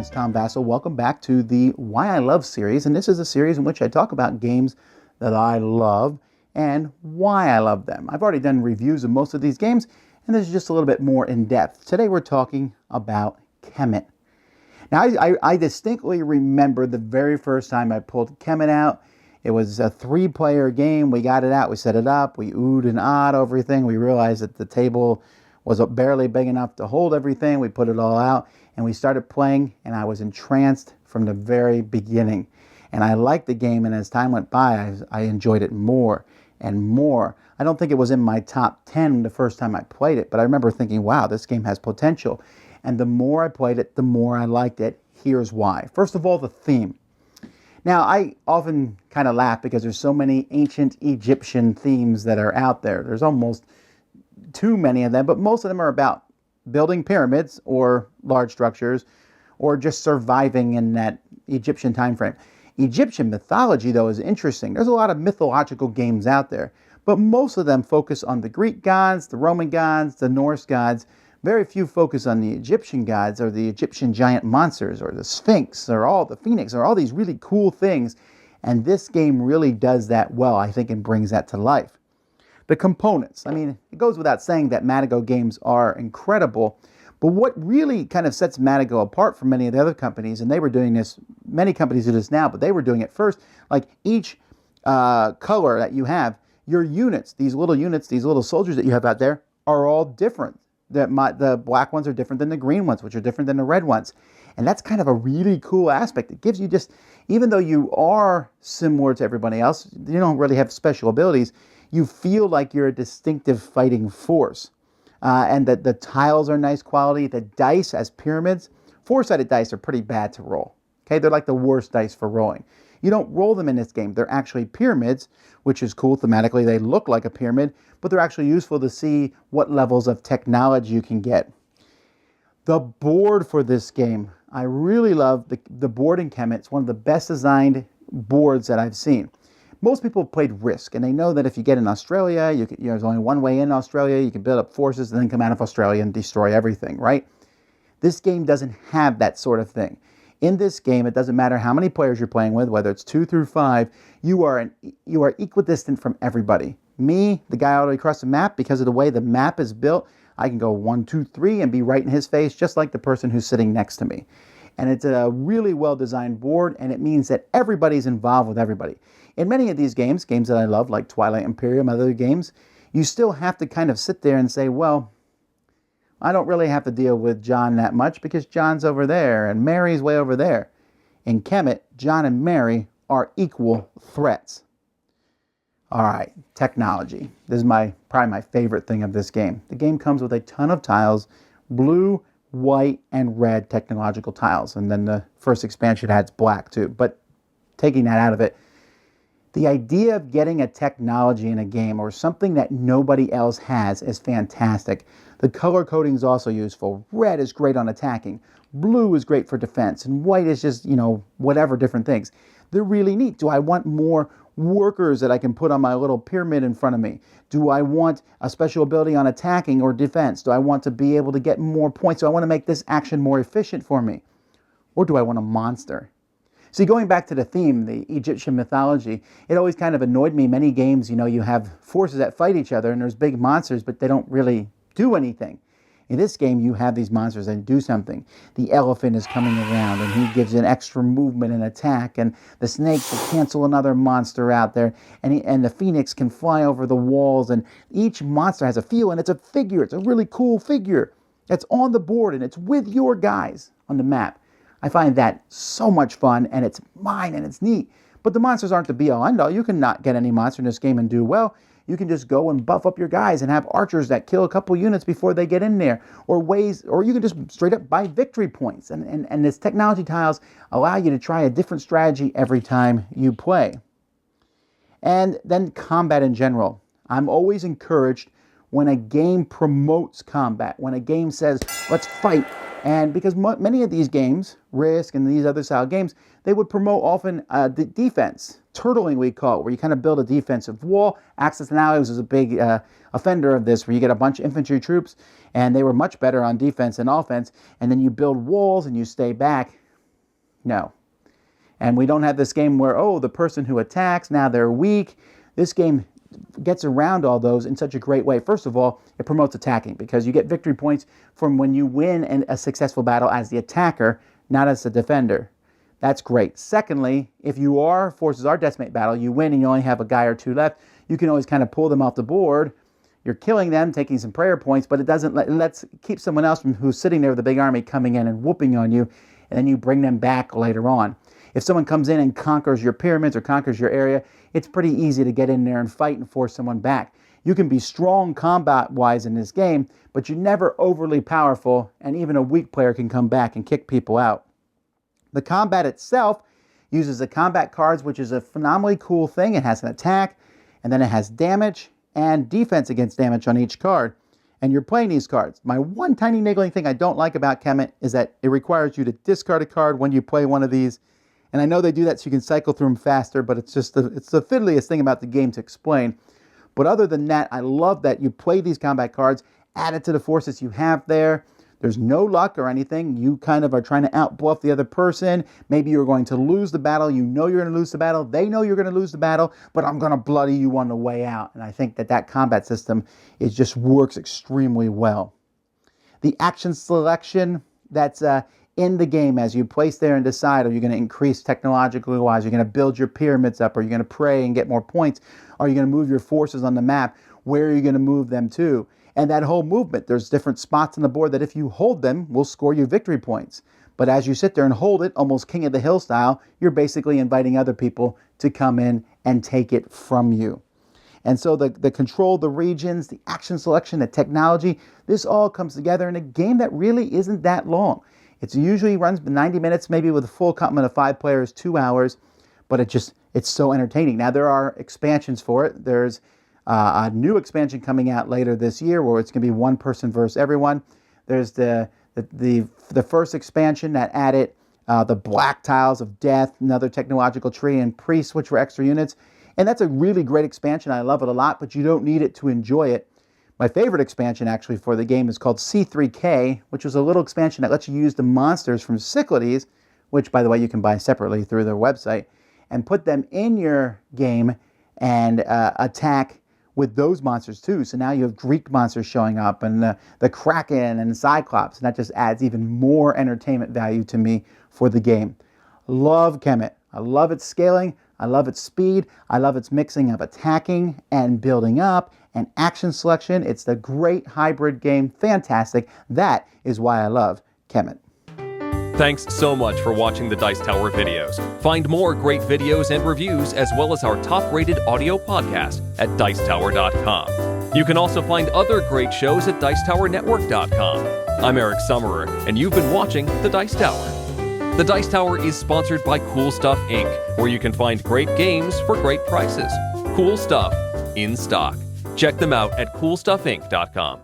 is Tom Vassell. Welcome back to the Why I Love series, and this is a series in which I talk about games that I love and why I love them. I've already done reviews of most of these games, and this is just a little bit more in depth. Today we're talking about Kemet. Now, I distinctly remember the very first time I pulled Kemet out. It was a 3-player game. We got it out, we set it up, we oohed and ahed over everything. We realized that the table was barely big enough to hold everything. We put it all out and we started playing, and I was entranced from the very beginning. And I liked the game, and as time went by, I enjoyed it more and more. I don't think it was in my top 10 the first time I played it, but I remember thinking, wow, this game has potential. And the more I played it, the more I liked it. Here's why. First of all, the theme. Now, I often kind of laugh because there's so many ancient Egyptian themes that are out there. There's almost too many of them, but most of them are about building pyramids or large structures or just surviving in that Egyptian time frame. Egyptian mythology, though, is interesting. There's a lot of mythological games out there, but most of them focus on the Greek gods, the Roman gods, the Norse gods. Very few focus on the Egyptian gods or the Egyptian giant monsters or the Sphinx or all the Phoenix or all these really cool things. And this game really does that well, I think, and brings that to life. The components. I mean, it goes without saying that Matagot games are incredible, but what really kind of sets Matagot apart from many of the other companies, and they were doing this, many companies do this now, but they were doing it first, like each color that you have, your units, these little soldiers that you have out there are all different. The black ones are different than the green ones, which are different than the red ones. And that's kind of a really cool aspect. It gives you just, even though you are similar to everybody else, you don't really have special abilities, you feel like you're a distinctive fighting force. And that the tiles are nice quality. The dice as pyramids, 4-sided dice are pretty bad to roll. Okay, they're like the worst dice for rolling. You don't roll them in this game. They're actually pyramids, which is cool thematically. They look like a pyramid, but they're actually useful to see what levels of technology you can get. The board for this game, I really love the board in Kemet. It's one of the best designed boards that I've seen. Most people have played Risk, and they know that if you get in Australia, there's only one way in Australia. You can build up forces and then come out of Australia and destroy everything, right? This game doesn't have that sort of thing. In this game, it doesn't matter how many players you're playing with, whether it's 2 through 5, you are equidistant from everybody. Me, the guy all the way across the map, because of the way the map is built, I can go 1, 2, 3 and be right in his face, just like the person who's sitting next to me. And it's a really well-designed board, and it means that everybody's involved with everybody. In many of these games that I love, like Twilight Imperium, other games, you still have to kind of sit there and say, well, I don't really have to deal with John that much because John's over there and Mary's way over there. In Kemet, John and Mary are equal threats. All right, technology. This is probably my favorite thing of this game. The game comes with a ton of tiles, blue, white, and red technological tiles. And then the first expansion adds black too. But taking that out of it, the idea of getting a technology in a game or something that nobody else has is fantastic. The color coding is also useful. Red is great on attacking. Blue is great for defense. And white is just, whatever, different things. They're really neat. Do I want more workers that I can put on my little pyramid in front of me? Do I want a special ability on attacking or defense? Do I want to be able to get more points? Do I want to make this action more efficient for me? Or do I want a monster? See, going back to the theme, the Egyptian mythology, it always kind of annoyed me. Many games, you have forces that fight each other and there's big monsters, but they don't really do anything. In this game, you have these monsters that do something. The elephant is coming around and he gives an extra movement and attack, and the snake will cancel another monster out there, and the phoenix can fly over the walls, and each monster has a feel, and it's a figure. It's a really cool figure that's on the board, and it's with your guys on the map. I find that so much fun, and it's mine, and it's neat. But the monsters aren't the be-all, end-all. You can not get any monster in this game and do well. You can just go and buff up your guys and have archers that kill a couple units before they get in there, or you can just straight up buy victory points. And this technology tiles allow you to try a different strategy every time you play. And then combat in general. I'm always encouraged when a game promotes combat, when a game says, let's fight. And because many of these games, Risk and these other style games, they would promote often the defense. Turtling, we call it, where you kind of build a defensive wall. Axis and Allies was a big offender of this, where you get a bunch of infantry troops, and they were much better on defense than offense, and then you build walls and you stay back. No. And we don't have this game where, oh, the person who attacks, now they're weak. This game gets around all those in such a great way. First of all, it promotes attacking because you get victory points from when you win a successful battle as the attacker, not as the defender. That's great. Secondly, if your forces are decimate battle, you win and you only have a guy or two left, you can always kind of pull them off the board. You're killing them, taking some prayer points, but it lets keep someone else from who's sitting there with a big army coming in and whooping on you, and then you bring them back later on. If someone comes in and conquers your pyramids or conquers your area, it's pretty easy to get in there and fight and force someone back. You can be strong combat-wise in this game, but you're never overly powerful, and even a weak player can come back and kick people out. The combat itself uses the combat cards, which is a phenomenally cool thing. It has an attack, and then it has damage and defense against damage on each card. And you're playing these cards. My one tiny niggling thing I don't like about Kemet is that it requires you to discard a card when you play one of these. And I know they do that so you can cycle through them faster, but it's the fiddliest thing about the game to explain. But other than that, I love that you play these combat cards, add it to the forces you have there. There's no luck or anything. You kind of are trying to outbluff the other person. Maybe you're going to lose the battle. You know you're going to lose the battle. They know you're going to lose the battle, but I'm going to bloody you on the way out. And I think that combat system just works extremely well. The action selection that's in the game as you place there and decide, are you going to increase technologically wise? Are you going to build your pyramids up? Are you going to pray and get more points? Are you going to move your forces on the map? Where are you going to move them to? And that whole movement, there's different spots on the board that if you hold them, will score you victory points. But as you sit there and hold it, almost King of the Hill style, you're basically inviting other people to come in and take it from you. And so the control, the regions, the action selection, the technology, this all comes together in a game that really isn't that long. It usually runs 90 minutes, maybe with a full complement of 5 players, 2 hours, but it's so entertaining. Now, there are expansions for it. There's a new expansion coming out later this year where it's going to be one person versus everyone. There's the first expansion that added the black tiles of death, another technological tree, and priests, which were extra units. And that's a really great expansion. I love it a lot, but you don't need it to enjoy it. My favorite expansion actually for the game is called C3K, which was a little expansion that lets you use the monsters from Cyclades, which, by the way, you can buy separately through their website, and put them in your game and attack with those monsters too. So now you have Greek monsters showing up and the Kraken and Cyclops, and that just adds even more entertainment value to me for the game. Love Kemet. I love its scaling. I love its speed. I love its mixing of attacking and building up and action selection. It's the great hybrid game. Fantastic. That is why I love Kemet. Thanks so much for watching the Dice Tower videos. Find more great videos and reviews as well as our top-rated audio podcast at Dicetower.com. You can also find other great shows at DicetowerNetwork.com. I'm Eric Summerer, and you've been watching The Dice Tower. The Dice Tower is sponsored by Cool Stuff Inc., where you can find great games for great prices. Cool stuff in stock. Check them out at CoolStuffInc.com.